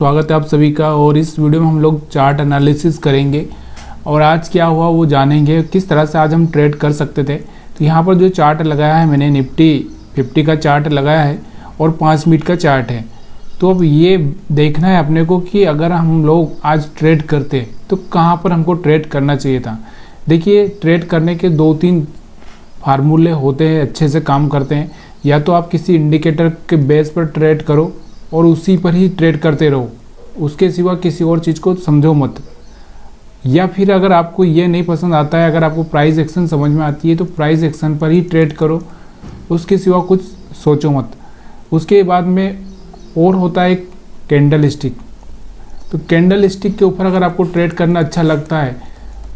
स्वागत है आप सभी का। और इस वीडियो में हम लोग चार्ट एनालिसिस करेंगे और आज क्या हुआ वो जानेंगे, किस तरह से आज हम ट्रेड कर सकते थे। तो यहाँ पर जो चार्ट लगाया है मैंने, निफ्टी 50 का चार्ट लगाया है और 5 मिनट का चार्ट है। तो अब ये देखना है अपने को कि अगर हम लोग आज ट्रेड करते तो कहाँ पर हमको ट्रेड करना चाहिए था। देखिए, ट्रेड करने के 2-3 फार्मूले होते हैं, अच्छे से काम करते हैं। या तो आप किसी इंडिकेटर के बेस पर ट्रेड करो और उसी पर ही ट्रेड करते रहो, उसके सिवा किसी और चीज़ को समझो मत। या फिर अगर आपको ये नहीं पसंद आता है, अगर आपको प्राइस एक्शन समझ में आती है तो प्राइस एक्शन पर ही ट्रेड करो, उसके सिवा कुछ सोचो मत। उसके बाद में और होता है एक कैंडल स्टिक। तो कैंडल स्टिक के ऊपर अगर आपको ट्रेड करना अच्छा लगता है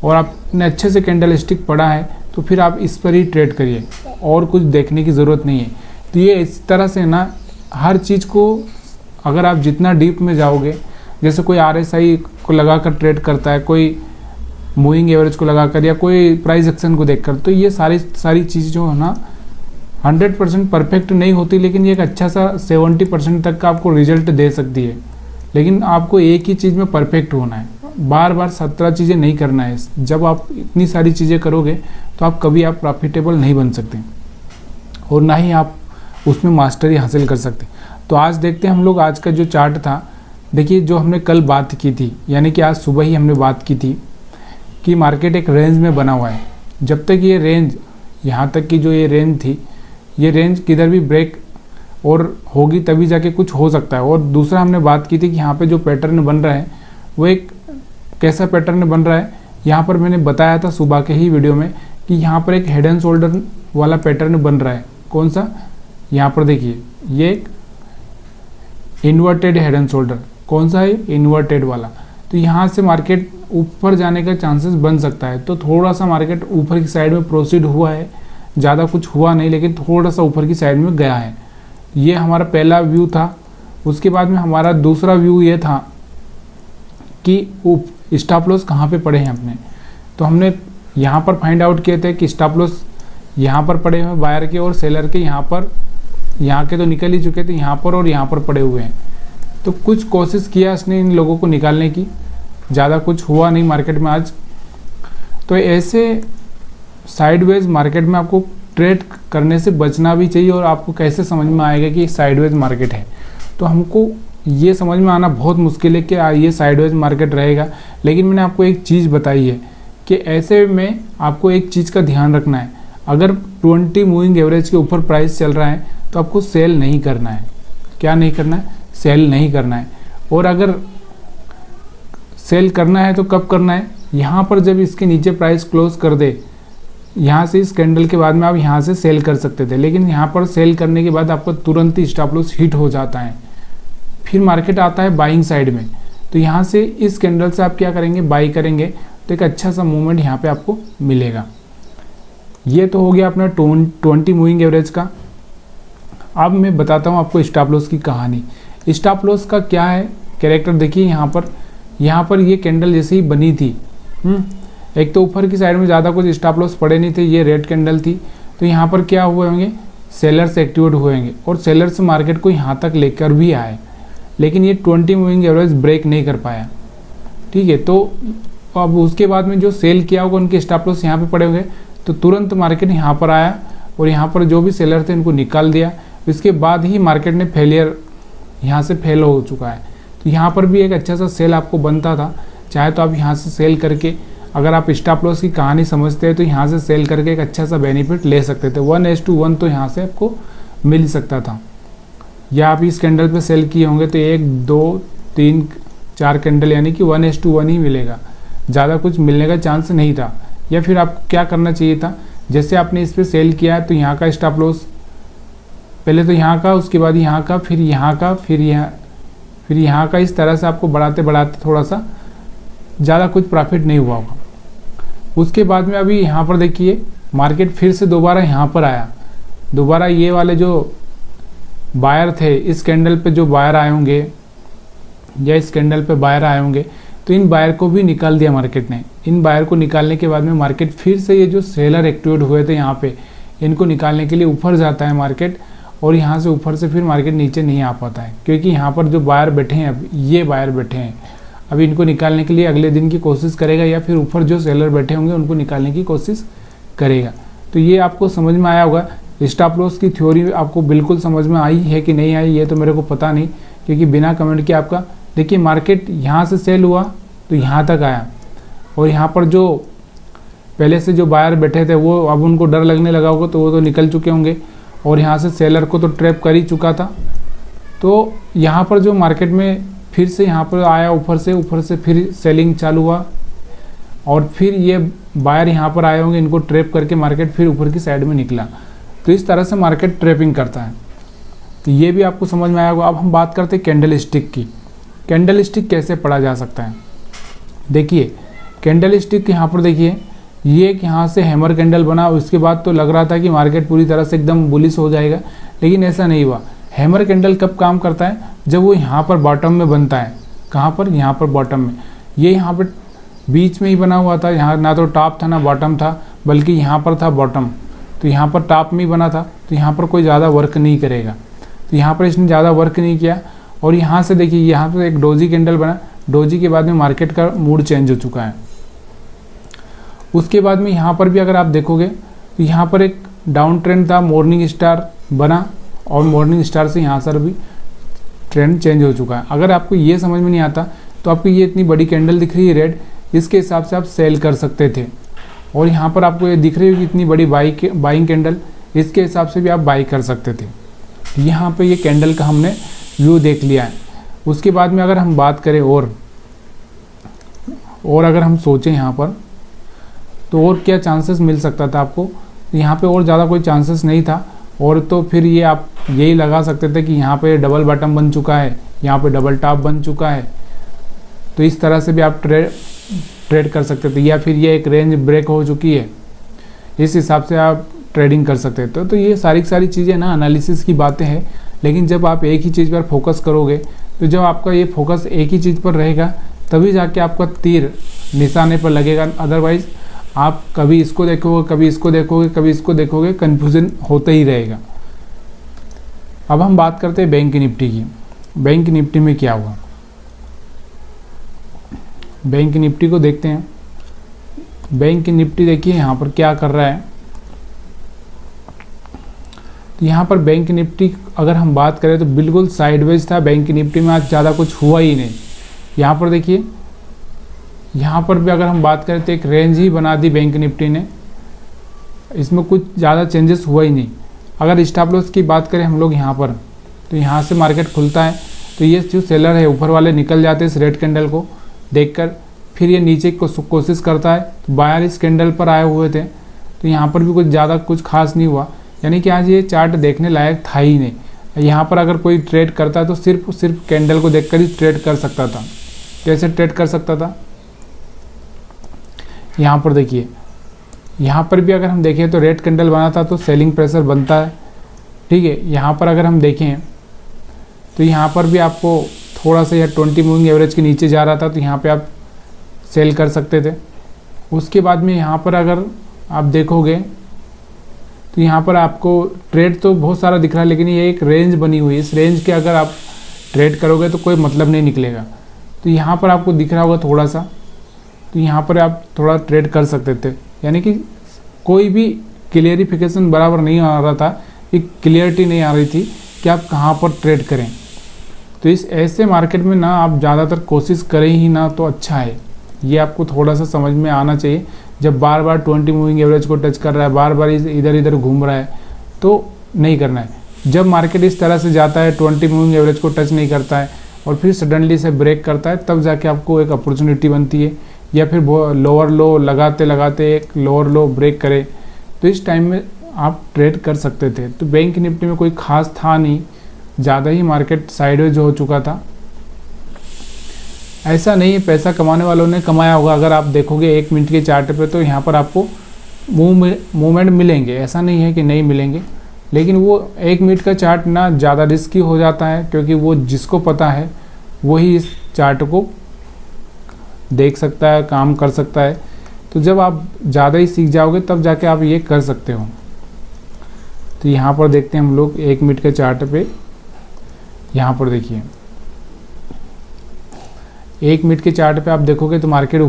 और आपने अच्छे से कैंडल स्टिक पढ़ा है तो फिर आप इस पर ही ट्रेड करिए, और कुछ देखने की ज़रूरत नहीं है। तो ये इस तरह से ना हर चीज़ को अगर आप जितना डीप में जाओगे, जैसे कोई RSI को लगाकर ट्रेड करता है, कोई मूविंग एवरेज को लगाकर, या कोई प्राइस एक्शन को देखकर, तो ये सारी चीज़ जो है ना 100% परफेक्ट नहीं होती, लेकिन ये एक अच्छा सा 70% तक का आपको रिजल्ट दे सकती है। लेकिन आपको एक ही चीज़ में परफेक्ट होना है, बार बार 17 चीज़ें नहीं करना है। जब आप इतनी सारी चीज़ें करोगे तो आप कभी आप प्रॉफिटेबल नहीं बन सकते और ना ही आप उसमें मास्टरी हासिल कर सकते। तो आज देखते हैं हम लोग आज का जो चार्ट था। देखिए, जो हमने कल बात की थी, यानी कि आज सुबह ही हमने बात की थी कि मार्केट एक रेंज में बना हुआ है। जब तक ये रेंज, यहाँ तक की जो ये रेंज थी, ये रेंज किधर भी ब्रेक और होगी तभी जाके कुछ हो सकता है। और दूसरा हमने बात की थी कि यहाँ पे जो पैटर्न बन रहा है वो एक कैसा पैटर्न बन रहा है। यहाँ पर मैंने बताया था सुबह के ही वीडियो में कि यहाँ पर एक हेड एंड शोल्डर वाला पैटर्न बन रहा है। कौन सा? यहाँ पर देखिए, ये एक इन्वर्टेड हेड एंड शोल्डर। कौन सा है? इन्वर्टेड वाला। तो यहाँ से मार्केट ऊपर जाने का चांसेस बन सकता है। तो थोड़ा सा मार्केट ऊपर की साइड में प्रोसीड हुआ है, ज़्यादा कुछ हुआ नहीं, लेकिन थोड़ा सा ऊपर की साइड में गया है। ये हमारा पहला व्यू था। उसके बाद में हमारा दूसरा व्यू ये था कि स्टॉप लॉस कहाँ पे पड़े हैं अपने। तो हमने यहाँ पर फाइंड आउट किए थे कि स्टॉप लॉस यहाँ पर पड़े हुए बायर के और सेलर के, यहाँ के तो निकल ही चुके थे, यहाँ पर और यहाँ पर पड़े हुए हैं। तो कुछ कोशिश किया इसने इन लोगों को निकालने की, ज़्यादा कुछ हुआ नहीं मार्केट में आज। तो ऐसे साइडवेज मार्केट में आपको ट्रेड करने से बचना भी चाहिए। और आपको कैसे समझ में आएगा कि साइडवेज मार्केट है? तो हमको ये समझ में आना बहुत मुश्किल है कि ये साइडवेज मार्केट रहेगा। लेकिन मैंने आपको एक चीज़ बताई है कि ऐसे में आपको एक चीज़ का ध्यान रखना है। अगर 20 मूविंग एवरेज के ऊपर प्राइस चल रहा है तो आपको सेल नहीं करना है। क्या नहीं करना है? सेल नहीं करना है। और अगर सेल करना है तो कब करना है? यहाँ पर जब इसके नीचे प्राइस क्लोज कर दे, यहाँ से इस कैंडल के बाद में आप यहाँ से सेल कर सकते थे, लेकिन यहाँ पर सेल करने के बाद आपका तुरंत ही स्टॉप लॉस हिट हो जाता है। फिर मार्केट आता है बाइंग साइड में। तो यहाँ से इस कैंडल से आप क्या करेंगे? बाई करेंगे, तो एक अच्छा सा मूवमेंट यहाँ पे आपको मिलेगा। ये तो हो गया अपना 20 मूविंग एवरेज का। अब मैं बताता हूँ आपको स्टॉप लॉस की कहानी। स्टॉप लॉस का क्या है कैरेक्टर? देखिए, यहाँ पर ये कैंडल जैसे ही बनी थी, एक तो ऊपर की साइड में ज़्यादा कुछ स्टॉप लॉस पड़े नहीं थे, ये रेड कैंडल थी। तो यहाँ पर क्या हुए होंगे? सेलर्स एक्टिवेट हुए होंगे और सेलर्स मार्केट को यहाँ तक लेकर भी आए, लेकिन ये 20 मूविंग एवरेज ब्रेक नहीं कर पाया। ठीक है, तो अब उसके बाद में जो सेल किया होगा उनके स्टॉप लॉस यहाँ पे पड़े होंगे, तो तुरंत मार्केट यहाँ पर आया और यहाँ पर जो भी सेलर थे उनको निकाल दिया। इसके बाद ही मार्केट ने फेलियर, यहाँ से फेल हो चुका है। तो यहाँ पर भी एक अच्छा सा सेल आपको बनता था। चाहे तो आप यहाँ से सेल करके, अगर आप स्टॉप लॉस की कहानी समझते हैं तो यहाँ से सेल करके एक अच्छा सा बेनिफिट ले सकते थे। 1:1 तो यहाँ से आपको मिल सकता था। या आप इस कैंडल पे सेल किए होंगे तो 1, 2, 3, 4 कैंडल, यानी कि 1:1 ही मिलेगा, ज़्यादा कुछ मिलने का चांस नहीं था। या फिर आपको क्या करना चाहिए था? जैसे आपने इस पर सेल किया है तो यहाँ का स्टॉप लॉस, पहले तो यहाँ का, उसके बाद यहाँ का, फिर यहाँ का, फिर यहाँ का, इस तरह से आपको बढ़ाते बढ़ाते थोड़ा सा ज़्यादा कुछ प्रॉफिट नहीं हुआ होगा। उसके बाद में अभी यहाँ पर देखिए, मार्केट फिर से दोबारा यहाँ पर आया। दोबारा ये वाले जो बायर थे, इस कैंडल पे जो बायर आए होंगे या इस कैंडल पे बायर आए होंगे, तो इन बायर को भी निकाल दिया मार्केट ने। इन बायर को निकालने के बाद में मार्केट फिर से, ये जो सेलर एक्टिवेट हुए थे यहाँ पे, इनको निकालने के लिए ऊपर जाता है मार्केट और यहाँ से ऊपर से फिर मार्केट नीचे नहीं आ पाता है, क्योंकि यहाँ पर जो बायर बैठे हैं, अब ये बायर बैठे हैं, अभी इनको निकालने के लिए अगले दिन की कोशिश करेगा, या फिर ऊपर जो सेलर बैठे होंगे उनको निकालने की कोशिश करेगा। तो ये आपको समझ में आया होगा। स्टॉप लॉस की थ्योरी आपको बिल्कुल समझ में आई है कि नहीं आई, ये तो मेरे को पता नहीं, क्योंकि बिना कमेंट के आपका देखिए मार्केट यहाँ से सेल हुआ तो यहाँ तक आया, और यहाँ पर जो पहले से जो बायर बैठे थे वो अब उनको डर लगने लगा होगा, तो वो तो निकल चुके होंगे, और यहाँ से सेलर को तो ट्रैप कर ही चुका था। तो यहाँ पर जो मार्केट में फिर से यहाँ पर आया ऊपर से फिर सेलिंग चालू हुआ, और फिर ये बायर यहाँ पर आए होंगे, इनको ट्रैप करके मार्केट फिर ऊपर की साइड में निकला। तो इस तरह से मार्केट ट्रैपिंग करता है। तो ये भी आपको समझ में आया होगा। अब हम बात करते हैं कैंडल स्टिक की। कैंडल स्टिक कैसे पढ़ा जा सकता है? देखिए कैंडल स्टिक यहाँ पर देखिए, ये एक यहाँ से हैमर कैंडल बना, उसके बाद तो लग रहा था कि मार्केट पूरी तरह से एकदम बुलिश हो जाएगा, लेकिन ऐसा नहीं हुआ। हैमर कैंडल कब काम करता है? जब वो यहाँ पर बॉटम में बनता है। कहाँ पर? यहाँ पर बॉटम में। ये यहाँ पर बीच में ही बना हुआ था, यहाँ ना तो टॉप था ना बॉटम था, बल्कि यहाँ पर था बॉटम। तो यहाँ पर टॉप में ही बना था, तो यहाँ पर कोई ज़्यादा वर्क नहीं करेगा। तो यहाँ पर इसने ज़्यादा वर्क नहीं किया, और यहाँ से देखिए यहाँ पर एक डोजी कैंडल बना। डोजी के बाद में मार्केट का मूड चेंज हो चुका है। उसके बाद में यहाँ पर भी अगर आप देखोगे तो यहाँ पर एक डाउन ट्रेंड था, मॉर्निंग स्टार बना, और मॉर्निंग स्टार से यहाँ से भी ट्रेंड चेंज हो चुका है। अगर आपको ये समझ में नहीं आता तो आपको ये इतनी बड़ी कैंडल दिख रही है रेड, इसके हिसाब से आप सेल कर सकते थे। और यहाँ पर आपको ये दिख रही होगी इतनी बड़ी बाइंग कैंडल, इसके हिसाब से भी आप बाई कर सकते थे। यहाँ पे ये कैंडल का हमने व्यू देख लिया है। उसके बाद में अगर हम बात करें और अगर हम सोचें यहाँ पर, तो और क्या चांसेस मिल सकता था आपको? यहाँ पे और ज़्यादा कोई चांसेस नहीं था, और तो फिर ये आप यही लगा सकते थे कि यहाँ पे डबल बॉटम बन चुका है, यहाँ पे डबल टॉप बन चुका है। तो इस तरह से भी आप ट्रेड कर सकते थे, या फिर ये एक रेंज ब्रेक हो चुकी है, इस हिसाब से आप ट्रेडिंग कर सकते थे। तो ये सारी चीज़ें ना एनालिसिस की बातें हैं, लेकिन जब आप एक ही चीज़ पर फोकस करोगे, तो जब आपका ये फोकस एक ही चीज़ पर रहेगा तभी जाके आपका तीर निशाने पर लगेगा। अदरवाइज आप कभी इसको देखोगे, कभी इसको देखोगे, कभी इसको देखोगे, कन्फ्यूज़न होता ही रहेगा। अब हम बात करते हैं बैंक निफ्टी की। बैंक निफ्टी में क्या हुआ? बैंक निफ्टी को देखते हैं। बैंक निफ्टी देखिए यहाँ पर क्या कर रहा है। तो यहाँ पर बैंक निफ्टी अगर हम बात करें तो बिल्कुल साइडवेज था। बैंक निफ्टी में आज ज़्यादा कुछ हुआ ही नहीं। यहाँ पर देखिए, यहाँ पर भी अगर हम बात करें तो एक रेंज ही बना दी बैंक निफ्टी ने, इसमें कुछ ज़्यादा चेंजेस हुआ ही नहीं। अगर स्टॉप लॉस की बात करें हम लोग यहाँ पर, तो यहाँ से मार्केट खुलता है, तो ये जो सेलर है ऊपर वाले निकल जाते हैं इस रेड कैंडल को देखकर, फिर ये नीचे को कोशिश करता है। तो बायर इस कैंडल पर आए हुए थे, तो यहाँ पर भी कुछ ज़्यादा कुछ खास नहीं हुआ, यानी कि आज ये चार्ट देखने लायक था ही नहीं। यहाँ पर अगर कोई ट्रेड करता है तो सिर्फ कैंडल को देखकर ही ट्रेड कर सकता था। कैसे ट्रेड कर सकता था? यहाँ पर देखिए, यहाँ पर भी अगर हम देखें तो रेड कैंडल बना था तो सेलिंग प्रेशर बनता है, ठीक है। यहाँ पर अगर हम देखें तो यहाँ पर भी आपको थोड़ा सा यह 20 मूविंग एवरेज के नीचे जा रहा था, तो यहाँ पे आप सेल कर सकते थे। उसके बाद में यहाँ पर अगर आप देखोगे तो यहाँ पर आपको ट्रेड तो बहुत सारा दिख रहा है, लेकिन ये एक रेंज बनी हुई है। इस रेंज के अगर आप ट्रेड करोगे तो कोई मतलब नहीं निकलेगा। तो यहाँ पर आपको दिख रहा होगा थोड़ा सा, तो यहाँ पर आप थोड़ा ट्रेड कर सकते थे, यानी कि कोई भी क्लियरिफिकेशन बराबर नहीं आ रहा था, एक क्लियरिटी नहीं आ रही थी कि आप कहाँ पर ट्रेड करें। तो इस ऐसे मार्केट में ना आप ज़्यादातर कोशिश करें ही ना तो अच्छा है। ये आपको थोड़ा सा समझ में आना चाहिए। जब बार बार 20 मूविंग एवरेज को टच कर रहा है, बार बार इधर इधर घूम रहा है, तो नहीं करना है। जब मार्केट इस तरह से जाता है, 20 मूविंग एवरेज को टच नहीं करता है और फिर सडनली से ब्रेक करता है, तब जाके आपको एक अपॉर्चुनिटी बनती है। या फिर लोअर लो लगाते लगाते एक लोअर लो ब्रेक करे, तो इस टाइम में आप ट्रेड कर सकते थे। तो बैंक निफ्टी में कोई खास था नहीं, ज़्यादा ही मार्केट साइडवेज हो चुका था। ऐसा नहीं है, पैसा कमाने वालों ने कमाया होगा। अगर आप देखोगे 1 मिनट के चार्ट पे, तो यहाँ पर आपको मूवमेंट मिलेंगे, ऐसा नहीं है कि नहीं मिलेंगे। लेकिन वो 1 मिनट का चार्ट ना ज़्यादा रिस्की हो जाता है, क्योंकि वो जिसको पता है वही इस चार्ट को देख सकता है, काम कर सकता है। तो जब आप ज़्यादा ही सीख जाओगे तब जाके आप ये कर सकते हो। तो यहाँ पर देखते हैं हम लोग 1 मिनट के चार्ट पे, यहाँ पर देखिए 1 मिनट के चार्ट पे आप देखोगे तो मार्केट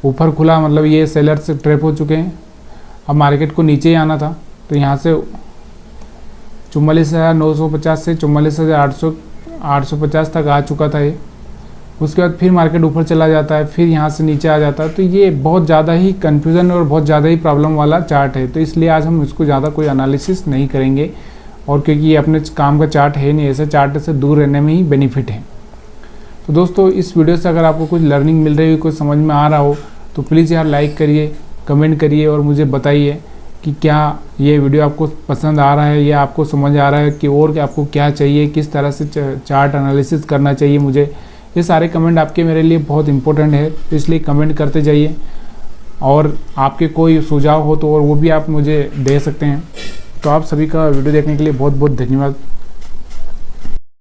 ऊपर खुला, मतलब ये सेलर्स ट्रैप हो चुके हैं। अब मार्केट को नीचे ही आना था, तो यहाँ से 44,950 से 44,850 तक आ चुका था ये। उसके बाद फिर मार्केट ऊपर चला जाता है, फिर यहाँ से नीचे आ जाता है। तो ये बहुत ज़्यादा ही कन्फ्यूज़न और बहुत ज़्यादा ही प्रॉब्लम वाला चार्ट है, तो इसलिए आज हम इसको ज़्यादा कोई एनालिसिस नहीं करेंगे। और क्योंकि ये अपने काम का चार्ट है नहीं, ऐसे चार्ट से दूर रहने में ही बेनिफिट है। तो दोस्तों, इस वीडियो से अगर आपको कुछ लर्निंग मिल रही हो, कुछ समझ में आ रहा हो, तो प्लीज़ यार लाइक करिए, कमेंट करिए और मुझे बताइए कि क्या ये वीडियो आपको पसंद आ रहा है या आपको समझ आ रहा है कि और आपको क्या चाहिए, किस तरह से चार्ट एनालिसिस करना चाहिए मुझे। ये सारे कमेंट आपके मेरे लिए बहुत इंपॉर्टेंट है, तो इसलिए कमेंट करते जाइए। और आपके कोई सुझाव हो तो और वो भी आप मुझे दे सकते हैं। तो आप सभी का वीडियो देखने के लिए बहुत बहुत धन्यवाद।